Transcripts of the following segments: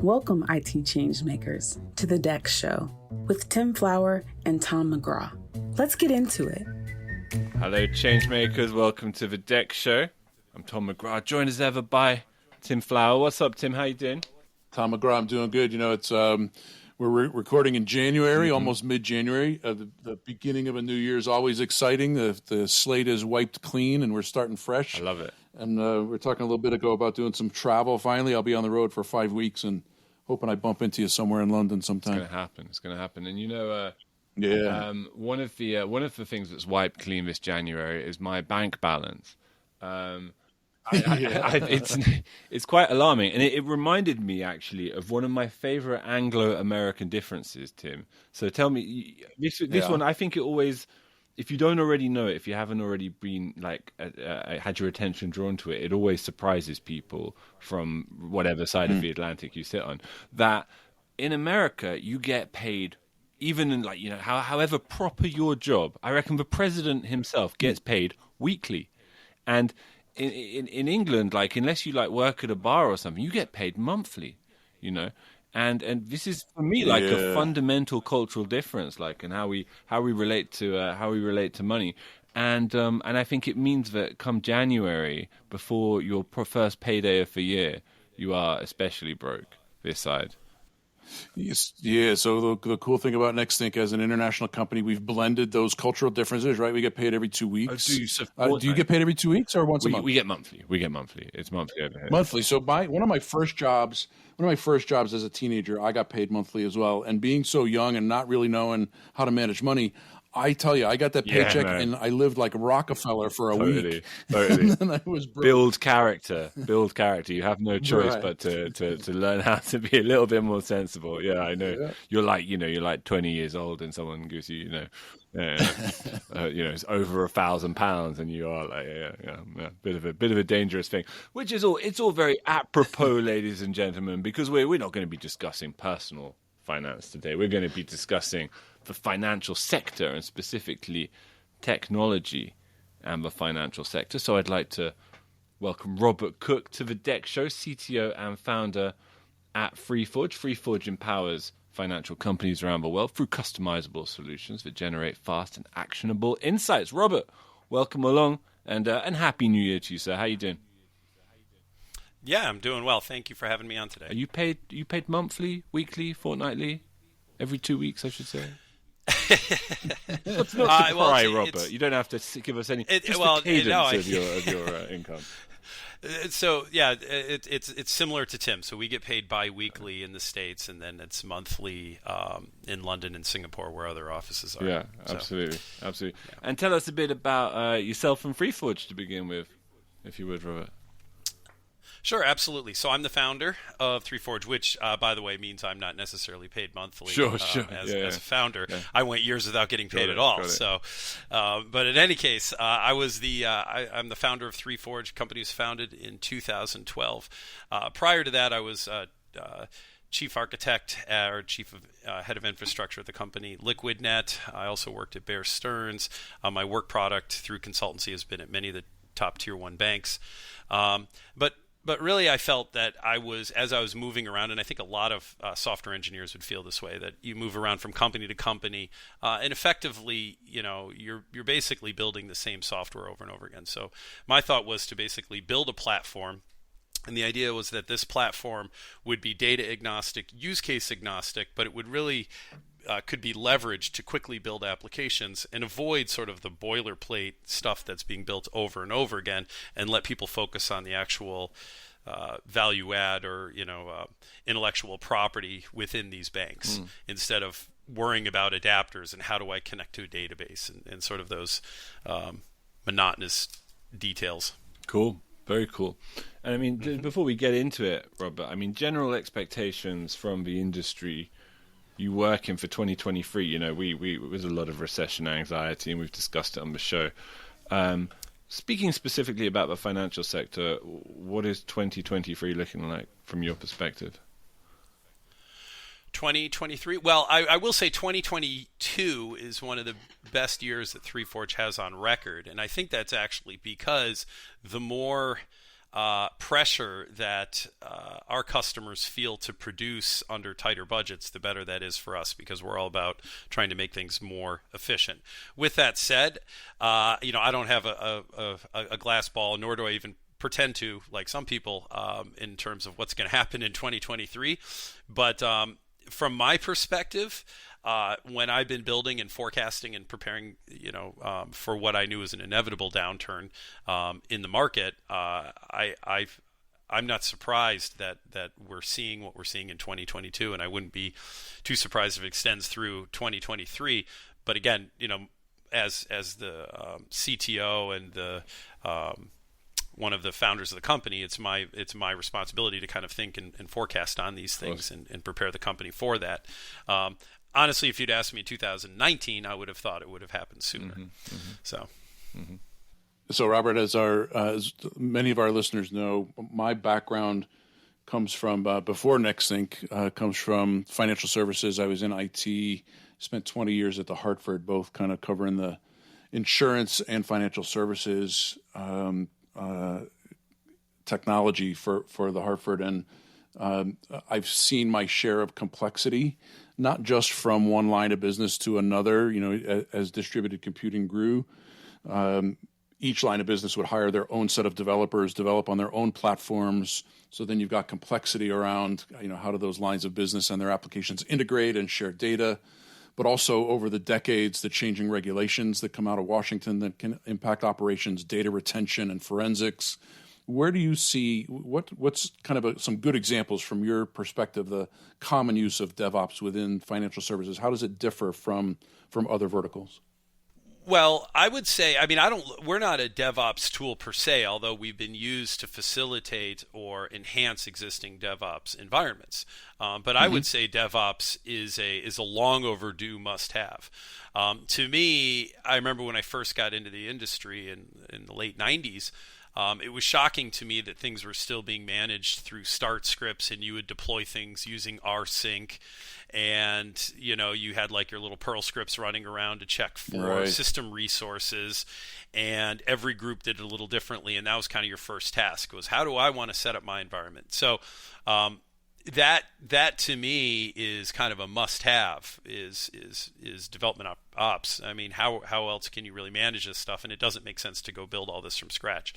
Welcome, IT changemakers, to the Deck Show with Tim Flower and Tom McGraw. Let's get into it. Hello, changemakers. Welcome to the Deck Show. I'm Tom McGraw, joined as ever by Tim Flower. What's up, Tim? How you doing? Tom McGraw, I'm doing good. You know, it's we're recording in January, almost mid-January. The beginning of a new year is always exciting. The slate is wiped clean, and we're starting fresh. I love it. And we were talking a little bit ago about doing some travel. Finally, I'll be on the road for 5 weeks, and hoping I bump into you somewhere in London sometime. It's going to happen. And you know, one of the things that's wiped clean this January is my bank balance. It's quite alarming, and it reminded me actually of one of my favorite Anglo-American differences, Tim. So tell me, this one, I think it always, if you don't already know it, if you haven't already been had your attention drawn to it, it always surprises people from whatever side of the Atlantic you sit on, that in America you get paid. Even in however proper your job, I reckon the president himself gets paid weekly, and in England, unless you work at a bar or something, you get paid monthly, and this is for me a fundamental cultural difference, and how we relate to money, and I think it means that come January, before your first payday of the year, you are especially broke this side. Yes, yeah. So the cool thing about Nextthink as an international company, we've blended those cultural differences, right? We get paid every 2 weeks. Do you get paid every 2 weeks or once a month? We get monthly. It's monthly over here. Monthly. So one of my first jobs as a teenager, I got paid monthly as well. And being so young and not really knowing how to manage money, I tell you, I got that paycheck and I lived like Rockefeller for a week. Totally. And then I was broke. Build character. You have no choice but to learn how to be a little bit more sensible. Yeah, I know. Yeah. You're like 20 years old and someone gives you, it's over £1,000 and you are bit of a dangerous thing. Which is it's all very apropos, ladies and gentlemen, because we're not going to be discussing personal finance today. We're going to be discussing the financial sector, and specifically technology and the financial sector. So I'd like to welcome Robert Cooke to the Deck Show, CTO and founder at 3Forge. 3Forge empowers financial companies around the world through customizable solutions that generate fast and actionable insights. Robert, welcome along, and Happy New Year to you, sir. How you doing? Yeah, I'm doing well. Thank you for having me on today. Are you paid monthly, weekly, fortnightly? Every 2 weeks, I should say. Let's not to pry, Robert. You don't have to give us any. The cadence of your income. So yeah, it's similar to Tim. So we get paid bi-weekly in the States, and then it's monthly in London and Singapore, where other offices are. Yeah, absolutely. Yeah. And tell us a bit about yourself and 3Forge to begin with, if you would, Robert. Sure, absolutely. So I'm the founder of 3Forge, which, by the way, means I'm not necessarely paid monthly. Sure. As a founder, yeah. I went years without getting paid at all. So, but in any case, I'm the founder of 3Forge. Company was founded in 2012. Prior to that, I was chief architect or chief of head of infrastructure at the company LiquidNet. I also worked at Bear Stearns. My work product through consultancy has been at many of the top tier 1 banks. But really, I felt that as I was moving around, and I think a lot of software engineers would feel this way, that you move around from company to company, and effectively, you're basically building the same software over and over again. So my thought was to basically build a platform, and the idea was that this platform would be data agnostic, use case agnostic, but it would really could be leveraged to quickly build applications and avoid sort of the boilerplate stuff that's being built over and over again, and let people focus on the actual value add or intellectual property within these banks instead of worrying about adapters and how do I connect to a database and sort of those monotonous details. Cool. Very cool. And I mean, before we get into it, Robert, I mean, general expectations from the industry you work in for 2023, there's a lot of recession anxiety, and we've discussed it on the show. Speaking specifically about the financial sector, what is 2023 looking like from your perspective? 2023? Well, I will say 2022 is one of the best years that 3Forge has on record. And I think that's actually because the more pressure that our customers feel to produce under tighter budgets, the better that is for us, because we're all about trying to make things more efficient. With that said, I don't have a glass ball, nor do I even pretend to, like some people, in terms of what's going to happen in 2023. But from my perspective, when I've been building and forecasting and preparing, for what I knew was an inevitable downturn in the market, I'm not surprised that we're seeing what we're seeing in 2022, and I wouldn't be too surprised if it extends through 2023. But again, as the CTO and the one of the founders of the company, it's my responsibility to kind of think and forecast on these things and prepare the company for that. Honestly, if you'd asked me in 2019, I would have thought it would have happened sooner. So, Robert, as many of our listeners know, my background comes from before NextThink, comes from financial services. I was in IT, spent 20 years at the Hartford, both kind of covering the insurance and financial services technology for the Hartford, and I've seen my share of complexity, not just from one line of business to another. As distributed computing grew, each line of business would hire their own set of developers, develop on their own platforms. So then you've got complexity around, how do those lines of business and their applications integrate and share data? But also over the decades, the changing regulations that come out of Washington that can impact operations, data retention, and forensics. Where do you see what's kind of some good examples from your perspective, the common use of DevOps within financial services? How does it differ from other verticals? Well, I would say, we're not a DevOps tool per se, although we've been used to facilitate or enhance existing DevOps environments. But I would say DevOps is a long overdue must-have. To me, I remember when I first got into the industry in the late 90s, it was shocking to me that things were still being managed through start scripts, and you would deploy things using rsync, and you had like your little Perl scripts running around to check for system resources, and every group did it a little differently, and that was kind of your first task, was how do I want to set up my environment? So that to me is kind of a must-have, is development ops. How else can you really manage this stuff? And it doesn't make sense to go build all this from scratch.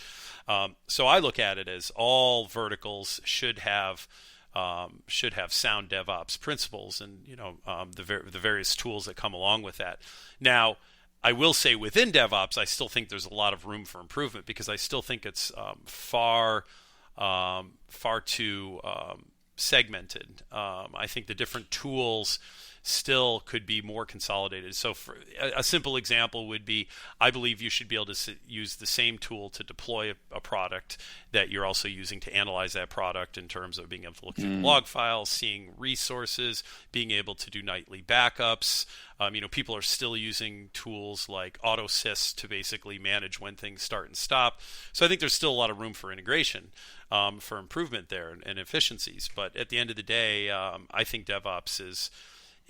So I look at it as all verticals should have sound DevOps principles, and the various tools that come along with that. Now, I will say within DevOps, I still think there's a lot of room for improvement, because I still think it's far too segmented. I think the different tools still could be more consolidated. So for a simple example would be, I believe you should be able to use the same tool to deploy a product that you're also using to analyze that product, in terms of being able to look through the log files, seeing resources, being able to do nightly backups. People are still using tools like AutoSys to basically manage when things start and stop. So I think there's still a lot of room for integration, for improvement there and efficiencies. But at the end of the day, I think DevOps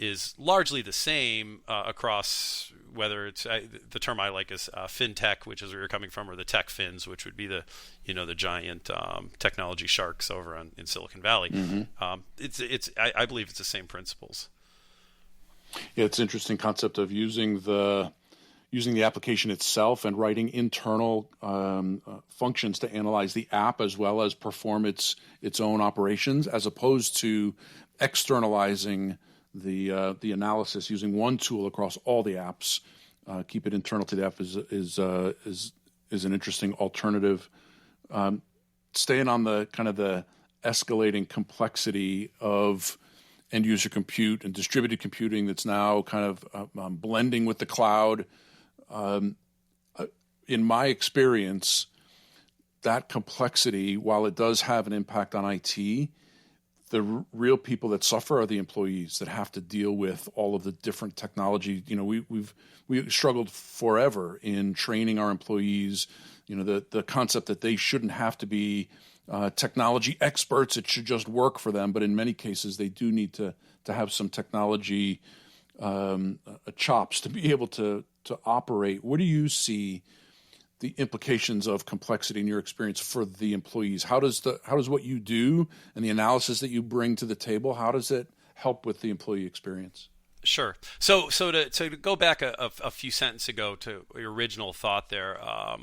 is largely the same across, whether it's the term I like is Fintech, which is where you're coming from, or the tech fins, which would be the giant technology sharks over in Silicon Valley. I believe it's the same principles. Yeah, it's an interesting concept of using the application itself and writing internal functions to analyze the app as well as perform its own operations, as opposed to externalizing the analysis using one tool across all the apps. Keep it internal to the app is an interesting alternative. Staying on the kind of the escalating complexity of end user compute and distributed computing that's now kind of blending with the cloud. In my experience, that complexity, while it does have an impact on IT, the real people that suffer are the employees that have to deal with all of the different technology. We've struggled forever in training our employees. The concept that they shouldn't have to be technology experts; it should just work for them. But in many cases, they do need to have some technology chops to be able to operate. What do you see the implications of complexity in your experience for the employees. How does what you do and the analysis that you bring to the table, how does it help with the employee experience? Sure. So to go back a few sentences ago to your original thought there,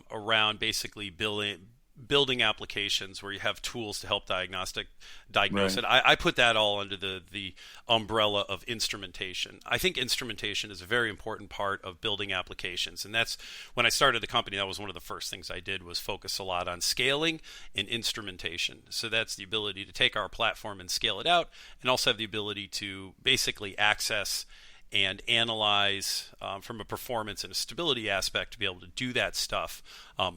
around basically building applications where you have tools to help diagnose Right. it. I put that all under the umbrella of instrumentation. I think instrumentation is a very important part of building applications, and that's when I started the company. That was one of the first things I did, was focus a lot on scaling and instrumentation. So that's the ability to take our platform and scale it out, and also have the ability to basically access and analyze from a performance and a stability aspect, to be able to do that stuff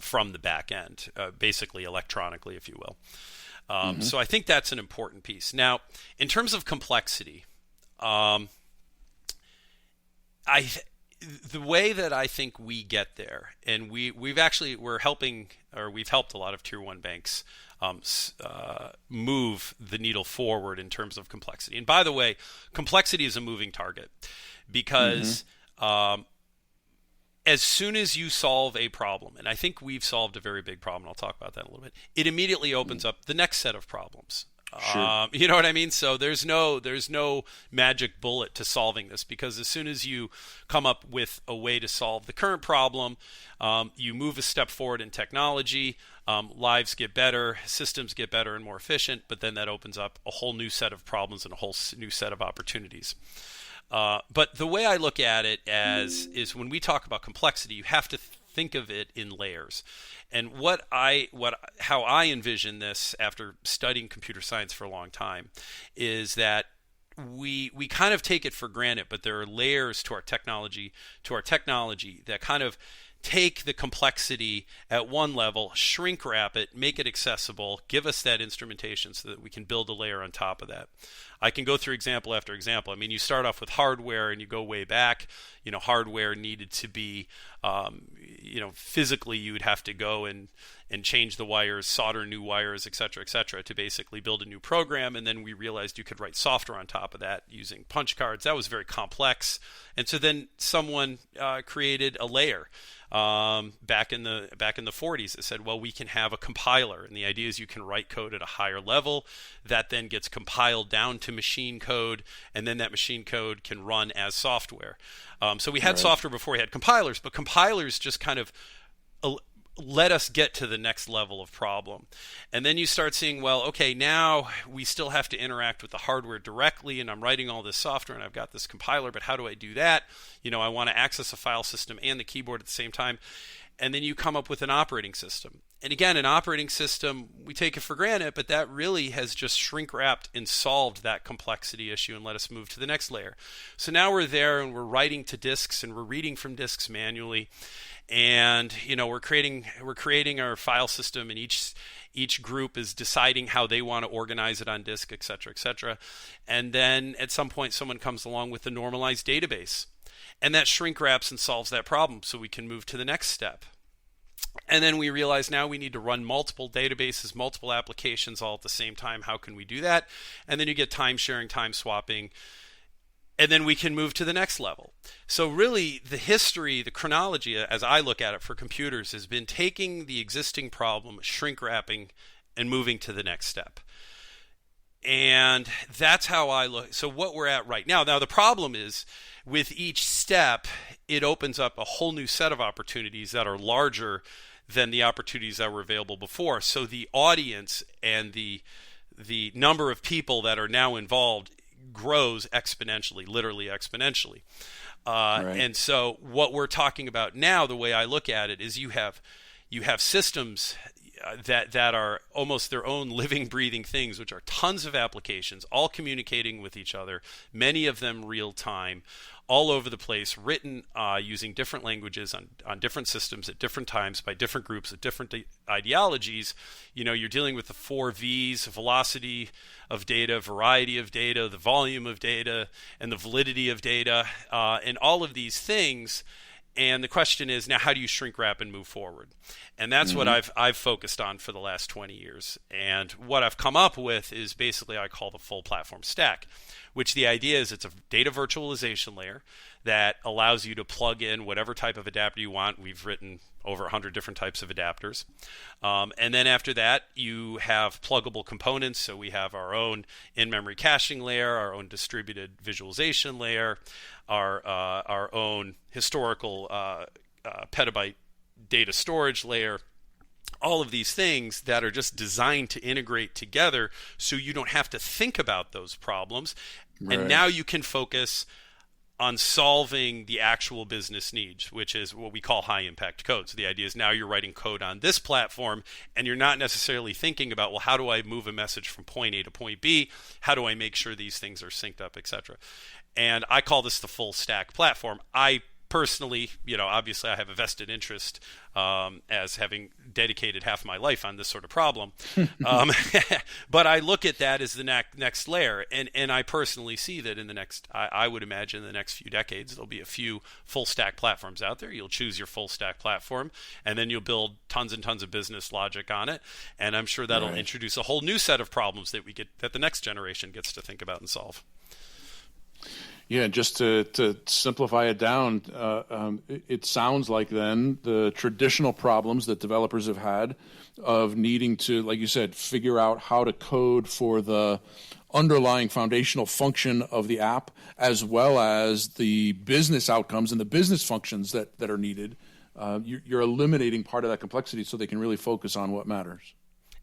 from the back end, basically electronically, if you will. So I think that's an important piece. Now, in terms of complexity, the way that I think we get there, and we've helped a lot of tier one banks move the needle forward in terms of complexity. And by the way, complexity is a moving target, because as soon as you solve a problem, and I think we've solved a very big problem, I'll talk about that in a little bit, it immediately opens up the next set of problems. Sure. You know what I mean? So there's no magic bullet to solving this, because as soon as you come up with a way to solve the current problem, you move a step forward in technology, lives get better, systems get better and more efficient, but then that opens up a whole new set of problems and a whole new set of opportunities. But the way I look at it is when we talk about complexity, you have to think of it in layers. And how I envision this, after studying computer science for a long time, is that we kind of take it for granted, but there are layers to our technology that kind of take the complexity at one level, shrink wrap it, make it accessible, give us that instrumentation so that we can build a layer on top of that. I can go through example after example. I mean, you start off with hardware and you go way back. Hardware needed to be, physically you would have to go and change the wires, solder new wires, et cetera, to basically build a new program. And then we realized you could write software on top of that using punch cards. That was very complex. And so then someone created a layer back in the 40s that said, well, we can have a compiler, and the idea is you can write code at a higher level that then gets compiled down to machine code, and then that machine code can run as software. So we had software before we had compilers, but compilers just kind of let us get to the next level of problem. And then you start seeing, well, okay, now we still have to interact with the hardware directly, and I'm writing all this software and I've got this compiler, but how do I do that? I want to access a file system and the keyboard at the same time. And then you come up with an operating system. And again, an operating system, we take it for granted, but that really has just shrink wrapped and solved that complexity issue and let us move to the next layer. So now we're there and we're writing to disks and we're reading from disks manually. And we're creating our file system, and each group is deciding how they want to organize it on disk, et cetera. And then at some point, someone comes along with a normalized database, and that shrink wraps and solves that problem, so we can move to the next step. And then we realize now we need to run multiple databases, multiple applications all at the same time. How can we do that? And then you get time sharing, time swapping. And then we can move to the next level. So really, the history, the chronology, as I look at it for computers, has been taking the existing problem, shrink wrapping, and moving to the next step. And that's how I look. So what we're at right now the problem is, with each step, it opens up a whole new set of opportunities that are larger than the opportunities that were available before. So the audience and the number of people that are now involved grows exponentially, literally exponentially. And so what we're talking about now, the way I look at it, is you have systems that are almost their own living, breathing things, which are tons of applications, all communicating with each other, many of them real time, all over the place, written using different languages on different systems at different times by different groups with different ideologies. You're dealing with the 4 V's: velocity of data, variety of data, the volume of data, and the validity of data, and all of these things. And the question is, now how do you shrink wrap and move forward? And that's what I've focused on for the last 20 years. And what I've come up with is basically I call the full platform stack, which the idea is it's a data virtualization layer that allows you to plug in whatever type of adapter you want. We've written over 100 different types of adapters. And then after that, you have pluggable components. So we have our own in-memory caching layer, our own distributed visualization layer, our own historical petabyte data storage layer. All of these things that are just designed to integrate together so you don't have to think about those problems. Right. And now you can focus on solving the actual business needs, which is what we call high impact code. So the idea is now you're writing code on this platform and you're not necessarily thinking about, well, how do I move a message from point A to point B? How do I make sure these things are synced up, etc.? And I call this the full stack platform. I personally, obviously I have a vested interest as having dedicated half my life on this sort of problem. But I look at that as the next layer. And I personally see that in the next, I would imagine in the next few decades, there'll be a few full stack platforms out there. You'll choose your full stack platform, and then you'll build tons and tons of business logic on it. And I'm sure that'll introduce a whole new set of problems that the next generation gets to think about and solve. Yeah, just to simplify it down, it sounds like then the traditional problems that developers have had of needing to, like you said, figure out how to code for the underlying foundational function of the app, as well as the business outcomes and the business functions that are needed. You're eliminating part of that complexity so they can really focus on what matters.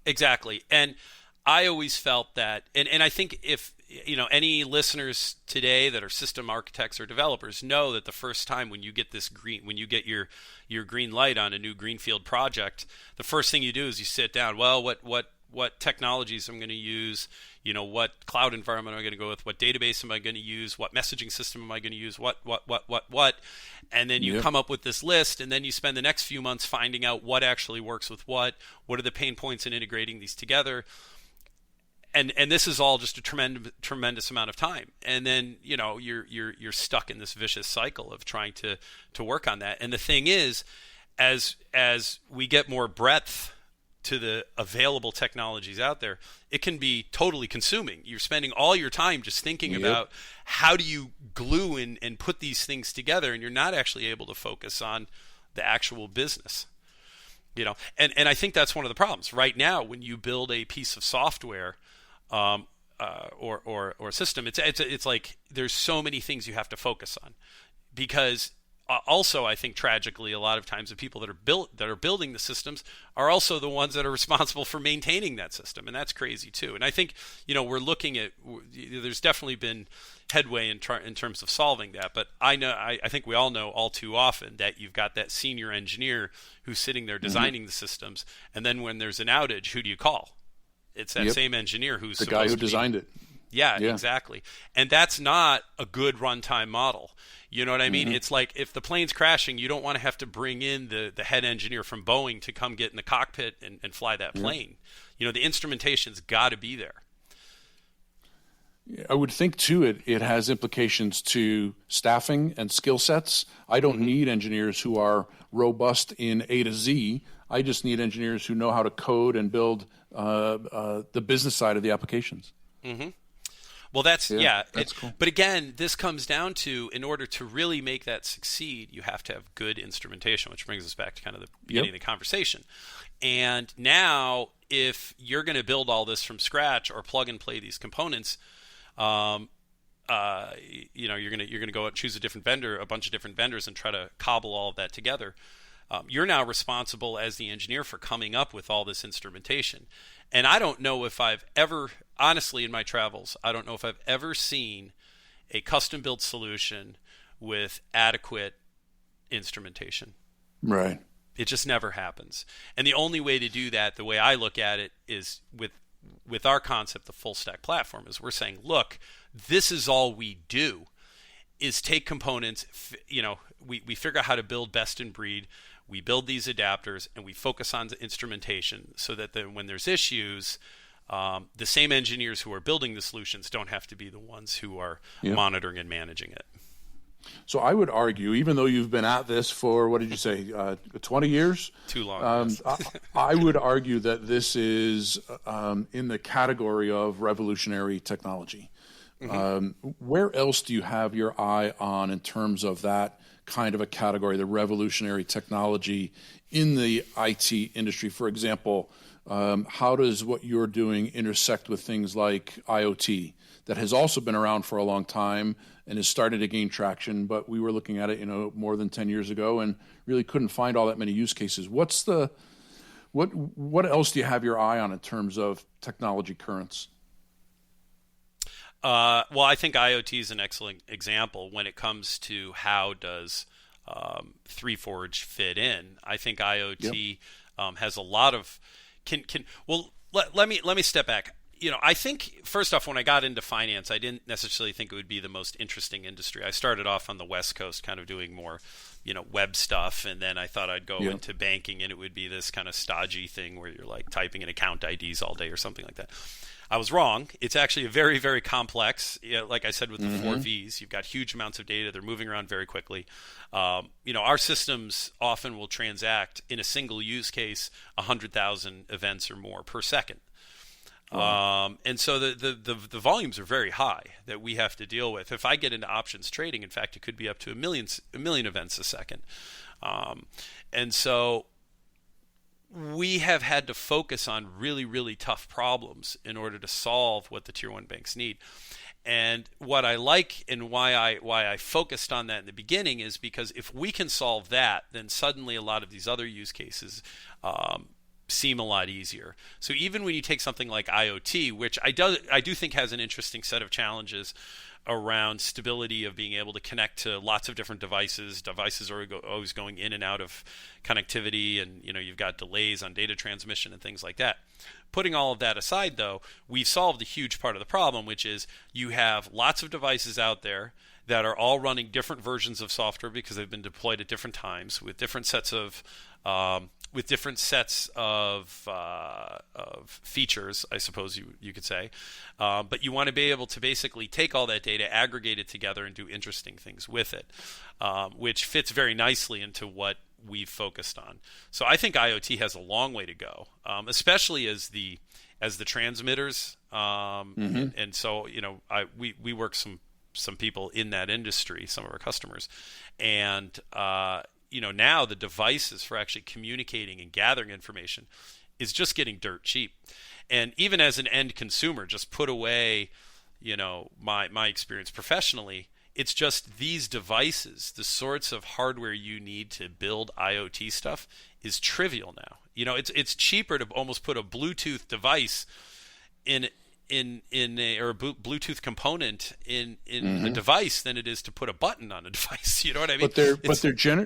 Exactly. And I always felt that, and I think if any listeners today that are system architects or developers know that the first time when you get your green light on a new greenfield project, the first thing you do is you sit down. Well, what technologies am I going to use? What cloud environment am I going to go with? What database am I going to use? What messaging system am I going to use? What? And then you come up with this list, and then you spend the next few months finding out what actually works with what are the pain points in integrating these together. And this is all just a tremendous amount of time, and then you're stuck in this vicious cycle of trying to work on that. And the thing is, as we get more breadth to the available technologies out there, it can be totally consuming. You're spending all your time just thinking about how do you glue and put these things together, and you're not actually able to focus on the actual business. And I think that's one of the problems right now when you build a piece of software. Or system, it's like there's so many things you have to focus on, because also I think tragically a lot of times the people that are building the systems are also the ones that are responsible for maintaining that system, and that's crazy too. And I think we're looking at, there's definitely been headway in terms of solving that, but I think we all know all too often that you've got that senior engineer who's sitting there designing the systems, and then when there's an outage, who do you call? It's that same engineer who's the guy who designed it. Yeah, exactly. And that's not a good runtime model. You know what I mean? It's like if the plane's crashing, you don't want to have to bring in the head engineer from Boeing to come get in the cockpit and fly that plane. The instrumentation's got to be there. I would think, too, it has implications to staffing and skill sets. I don't need engineers who are robust in A to Z. I just need engineers who know how to code and build the business side of the applications. Well, that's cool. But again, this comes down to, in order to really make that succeed, you have to have good instrumentation, which brings us back to kind of the beginning of the conversation. And now, if you're going to build all this from scratch or plug and play these components, you're going to go out and choose a bunch of different vendors, and try to cobble all of that together. You're now responsible as the engineer for coming up with all this instrumentation. And I don't know if I've ever, honestly, in my travels, I don't know if I've ever seen a custom-built solution with adequate instrumentation. Right. It just never happens. And the only way to do that, the way I look at it, is with our concept, the full-stack platform, is we're saying, look, this is all we do, is take components, we figure out how to build best in breed. We build these adapters, and we focus on the instrumentation so that then when there's issues, the same engineers who are building the solutions don't have to be the ones who are monitoring and managing it. So I would argue, even though you've been at this for, what did you say, 20 years? Too long. I would argue that this is in the category of revolutionary technology. Where else do you have your eye on in terms of that kind of a category, the revolutionary technology in the IT industry? For example, how does what you're doing intersect with things like IoT that has also been around for a long time and is starting to gain traction, but we were looking at it, more than 10 years ago and really couldn't find all that many use cases. What else do you have your eye on in terms of technology currents? Well, I think IoT is an excellent example when it comes to how does 3Forge fit in. I think IoT has a lot of let me step back. I think first off, when I got into finance, I didn't necessarily think it would be the most interesting industry. I started off on the West Coast, kind of doing more, web stuff, and then I thought I'd go into banking, and it would be this kind of stodgy thing where you're like typing in account IDs all day or something like that. I was wrong. It's actually a very, very complex. Like I said, with the 4 V's, you've got huge amounts of data. They're moving around very quickly. Our systems often will transact in a single use case 100,000 events or more per second. And so the volumes are very high that we have to deal with. If I get into options trading, in fact, it could be up to a million events a second. And so we have had to focus on really, really tough problems in order to solve what the tier 1 banks need. And what I like and why I focused on that in the beginning is because if we can solve that, then suddenly a lot of these other use cases seem a lot easier. So even when you take something like IoT, which I do think has an interesting set of challenges around stability of being able to connect to lots of different devices. Devices are always going in and out of connectivity, and you've got delays on data transmission and things like that. Putting all of that aside, though, we've solved a huge part of the problem, which is you have lots of devices out there that are all running different versions of software because they've been deployed at different times with different sets of features, I suppose you could say. But you want to be able to basically take all that data, aggregate it together, and do interesting things with it, which fits very nicely into what we've focused on. So I think IoT has a long way to go, especially as the transmitters. And so we work some people in that industry, some of our customers, and now the devices for actually communicating and gathering information is just getting dirt cheap. And even as an end consumer, just put away, my experience professionally, it's just these devices, the sorts of hardware you need to build IoT stuff is trivial now. It's cheaper to almost put a Bluetooth device in a Bluetooth component in a device than it is to put a button on a device. You know what I mean?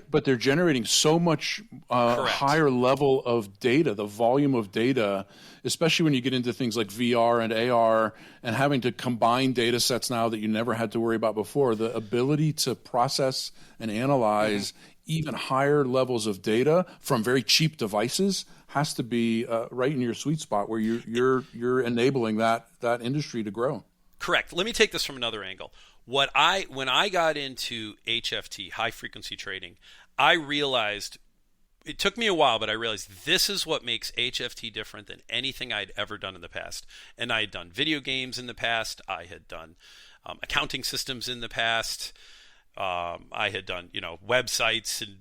But they're generating so much higher level of data, the volume of data, especially when you get into things like VR and AR and having to combine data sets now that you never had to worry about before. The ability to process and analyze even higher levels of data from very cheap devices has to be right in your sweet spot where you're enabling that industry to grow. Correct. Let me take this from another angle. When I got into HFT, high frequency trading, I realized it took me a while, but I realized this is what makes HFT different than anything I'd ever done in the past. And I had done video games in the past. I had done accounting systems in the past. I had done websites and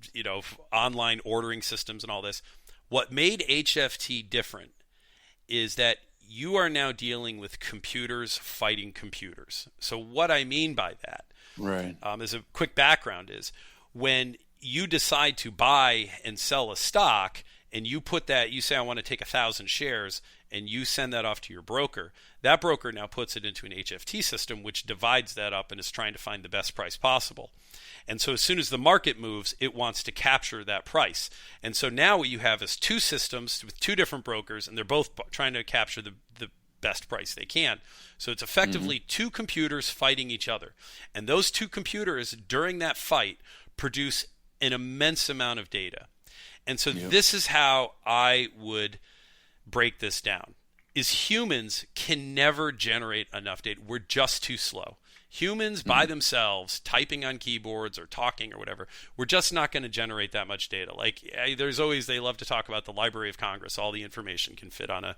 online ordering systems and all this. What made HFT different is that you are now dealing with computers fighting computers. So what I mean by that, as a quick background, is when you decide to buy and sell a stock and you say, I want to take 1,000 shares, and you send that off to your broker, that broker now puts it into an HFT system, which divides that up and is trying to find the best price possible. And so as soon as the market moves, it wants to capture that price. And so now what you have is two systems with two different brokers, and they're both trying to capture the best price they can. So it's effectively two computers fighting each other. And those two computers, during that fight, produce an immense amount of data. And so this is how I would break this down. is humans can never generate enough data. We're just too slow. Humans by themselves, typing on keyboards or talking or whatever, we're just not going to generate that much data. Like they love to talk about the Library of Congress. All the information can fit on a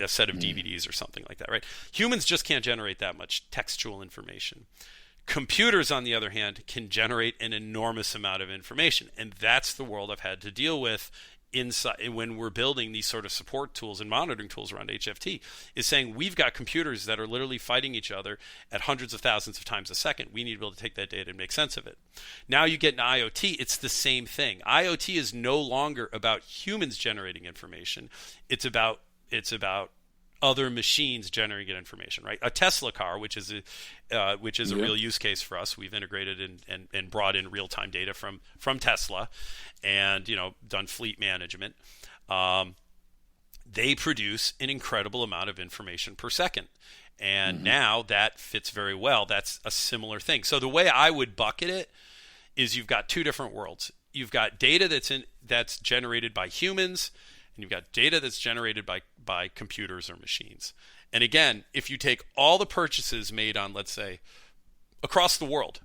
set of DVDs or something like that, right? Humans just can't generate that much textual information. Computers, on the other hand, can generate an enormous amount of information. And that's the world I've had to deal with inside when we're building these sort of support tools and monitoring tools around HFT, is saying we've got computers that are literally fighting each other at hundreds of thousands of times a second. We need to be able to take that data and make sense of it. Now you get into IoT, it's the same thing. IoT is no longer about humans generating information. It's about other machines generating information, right? A Tesla car, which is a real use case for us. We've integrated and brought in real-time data from Tesla, and done fleet management. They produce an incredible amount of information per second, and now that fits very well. That's a similar thing. So the way I would bucket it is you've got two different worlds. You've got data that's generated by humans, and you've got data that's generated by computers or machines. And again, if you take all the purchases made on, let's say, across the world,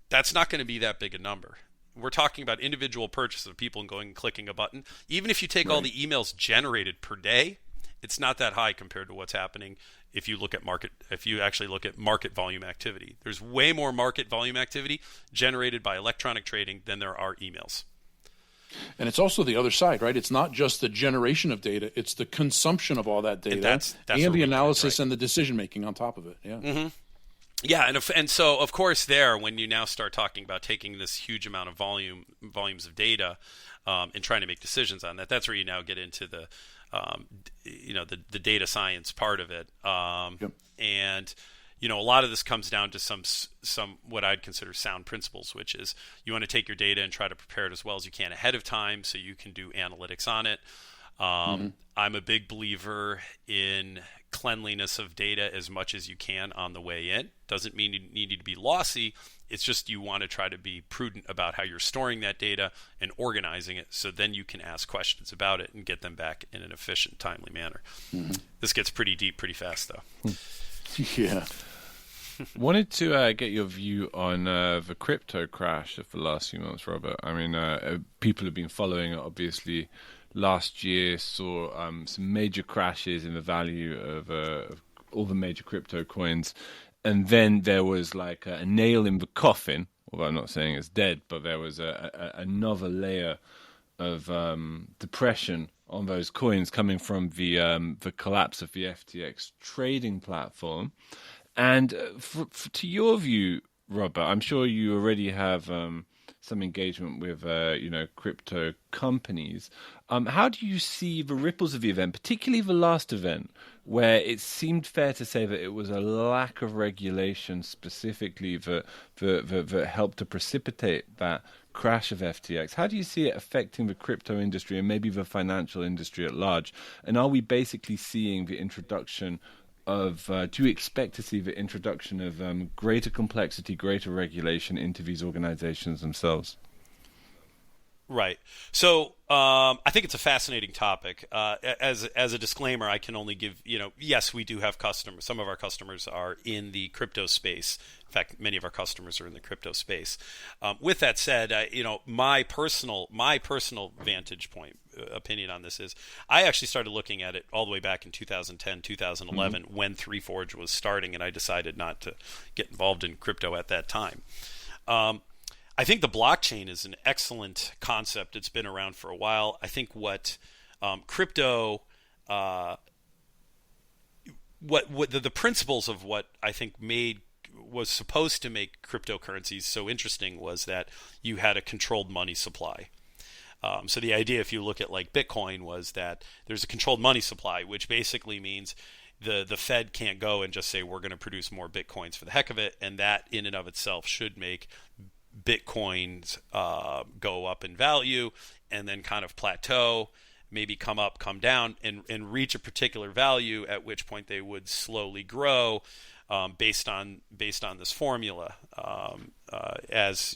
that's not going to be that big a number. We're talking about individual purchases of people going and clicking a button. Even if you take all the emails generated per day, it's not that high compared to what's happening if you actually look at market volume activity. There's way more market volume activity generated by electronic trading than there are emails. And it's also the other side, right? It's not just the generation of data; it's the consumption of all that data, that's and the analysis and the decision making on top of it. Yeah, yeah, and so of course when you now start talking about taking this huge amount of volumes of data, and trying to make decisions on that, that's where you now get into the the data science part of it, and. A lot of this comes down to some what I'd consider sound principles, which is you want to take your data and try to prepare it as well as you can ahead of time so you can do analytics on it. I'm a big believer in cleanliness of data as much as you can on the way in. Doesn't mean you need to be lossy. It's just you want to try to be prudent about how you're storing that data and organizing it so then you can ask questions about it and get them back in an efficient, timely manner. This gets pretty deep pretty fast, though. Yeah. Wanted to get your view on the crypto crash of the last few months, Robert. I mean, people have been following it, obviously. Last year saw some major crashes in the value of all the major crypto coins. And then there was like a nail in the coffin, although I'm not saying it's dead, but there was another layer of depression on those coins coming from the collapse of the FTX trading platform. And to your view, Robert, I'm sure you already have some engagement with crypto companies. How do you see the ripples of the event, particularly the last event, where it seemed fair to say that it was a lack of regulation specifically that helped to precipitate that crash of FTX? How do you see it affecting the crypto industry and maybe the financial industry at large? And are we basically seeing the introduction do you expect to see the introduction of greater complexity, greater regulation into these organizations themselves? Right. So I think it's a fascinating topic. As a disclaimer, I can only give, yes, we do have customers. Some of our customers are in the crypto space. In fact, many of our customers are in the crypto space. With that said, my personal vantage point opinion on this is I actually started looking at it all the way back in 2010, 2011 when 3Forge was starting, and I decided not to get involved in crypto at that time. I think the blockchain is an excellent concept. It's been around for a while. I think what crypto, the principles of what I think was supposed to make cryptocurrencies so interesting was that you had a controlled money supply. So the idea, if you look at like Bitcoin, was that there's a controlled money supply, which basically means the Fed can't go and just say we're going to produce more Bitcoins for the heck of it, and that in and of itself should make Bitcoins go up in value and then kind of plateau, maybe come up, come down, and reach a particular value, at which point they would slowly grow based on this formula. As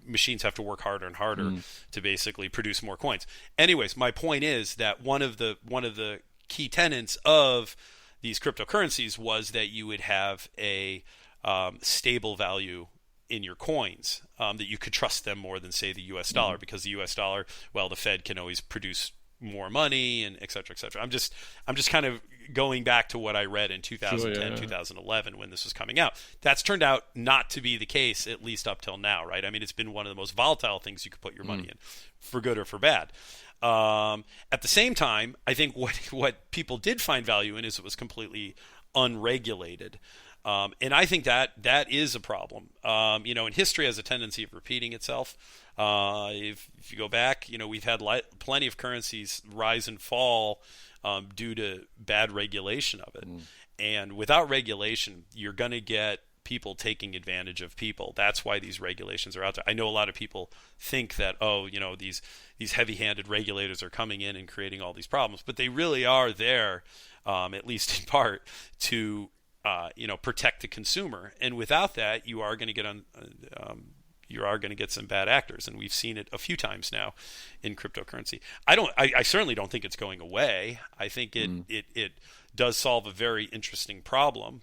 machines have to work harder and harder to basically produce more coins. Anyways, my point is that one of the key tenets of these cryptocurrencies was that you would have a stable value in your coins, that you could trust them more than, say, the U.S. dollar, because the U.S. dollar, well, the Fed can always produce more money, and et cetera, et cetera. I'm just kind of going back to what I read in 2010, 2011 when this was coming out. That's turned out not to be the case, at least up till now, right? I mean, it's been one of the most volatile things you could put your money in, for good or for bad. At the same time, I think what people did find value in is it was completely unregulated. And I think that is a problem. And history has a tendency of repeating itself. If you go back, we've had plenty of currencies rise and fall due to bad regulation of it. And without regulation, you're going to get people taking advantage of people. That's why these regulations are out there. I know a lot of people think that, these heavy-handed regulators are coming in and creating all these problems, but they really are there, at least in part, to protect the consumer. And without that, you are going to get some bad actors, and we've seen it a few times now in cryptocurrency. I certainly don't think it's going away. I think it does solve a very interesting problem.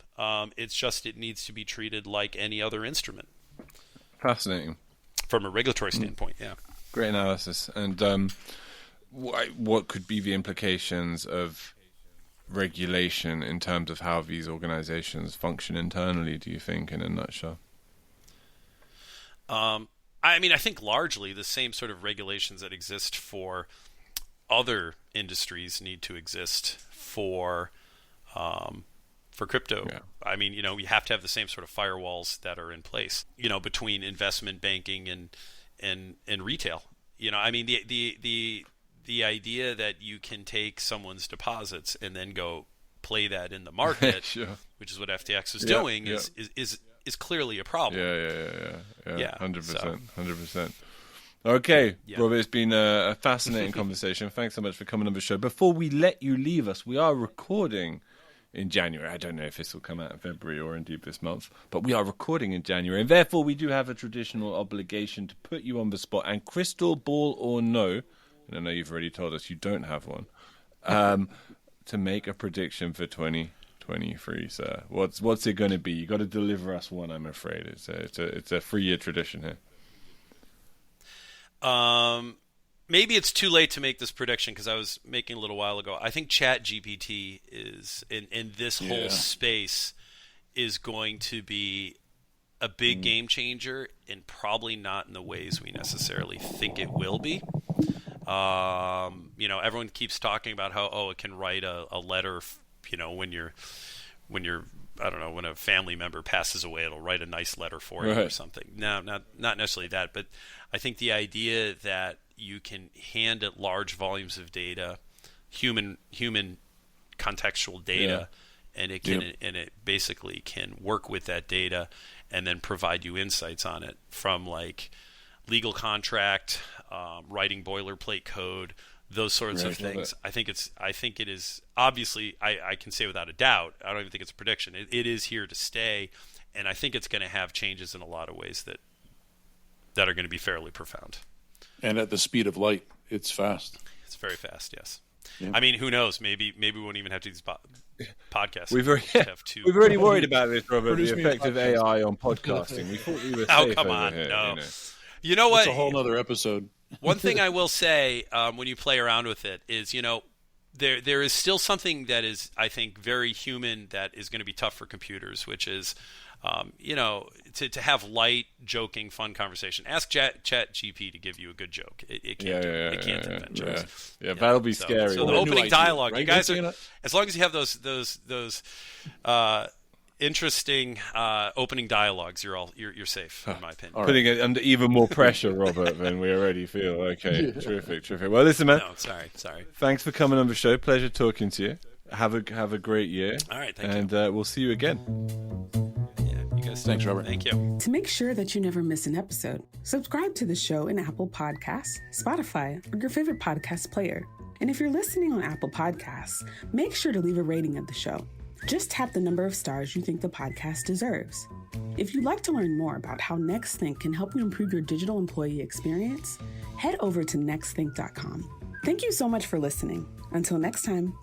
It's just it needs to be treated like any other instrument. Fascinating. From a regulatory standpoint, yeah. Great analysis. And what could be the implications of regulation in terms of how these organizations function internally, do you think, in a nutshell? I think largely the same sort of regulations that exist for other industries need to exist for crypto. Yeah. I mean, you have to have the same sort of firewalls that are in place, between investment banking and retail. The idea that you can take someone's deposits and then go play that in the market, sure, which is what FTX is doing, is clearly a problem. Yeah. 100%. Okay, Robert, it's been a fascinating conversation. Thanks so much for coming on the show. Before we let you leave us, we are recording in January. I don't know if this will come out in February or indeed this month, but we are recording in January, and therefore we do have a traditional obligation to put you on the spot, and crystal ball or no, and I know you've already told us you don't have one, to make a prediction for 2023, sir. What's it going to be? You got to deliver us one, I'm afraid. It's a 3-year tradition here. Maybe it's too late to make this prediction because I was making a little while ago. I think ChatGPT is in this whole space is going to be a big game changer, and probably not in the ways we necessarily think it will be. Everyone keeps talking about how it can write a letter, when you're I don't know, when a family member passes away, it'll write a nice letter for you or something. No, not necessarily that, but I think the idea that you can hand it large volumes of data, human contextual data, and it basically can work with that data and then provide you insights on it, from like legal contract, writing boilerplate code, those sorts of things. I think it is obviously, I can say without a doubt, I don't even think it's a prediction. It is here to stay, and I think it's going to have changes in a lot of ways that are going to be fairly profound. And at the speed of light, it's fast. It's very fast, yes. Yeah. I mean, who knows? Maybe we won't even have to do these podcasts. We've already worried about this, Robert, the effect of AI on podcasting. We thought we were safe come on, here, no. You know what? It's a whole other episode. One thing I will say when you play around with it is, there is still something that is, I think, very human that is going to be tough for computers, which is, to have light, joking, fun conversation. Ask ChatGPT to give you a good joke. It can't do it. It can't invent jokes. Yeah, that'll be scary. So the opening dialogue, right? You guys are, as long as you have those interesting opening dialogues, you're safe, in my opinion. Right. Putting it under even more pressure, Robert, than we already feel. Okay, terrific. Well, listen, man. No, sorry. Thanks for coming on the show. Pleasure talking to you. Have a great year. All right, thank you. And we'll see you again. Yeah, you guys. Thanks, Robert. Thank you. To make sure that you never miss an episode, subscribe to the show in Apple Podcasts, Spotify, or your favorite podcast player. And if you're listening on Apple Podcasts, make sure to leave a rating of the show. Just tap the number of stars you think the podcast deserves. If you'd like to learn more about how NextThink can help you improve your digital employee experience, head over to nextthink.com. Thank you so much for listening. Until next time.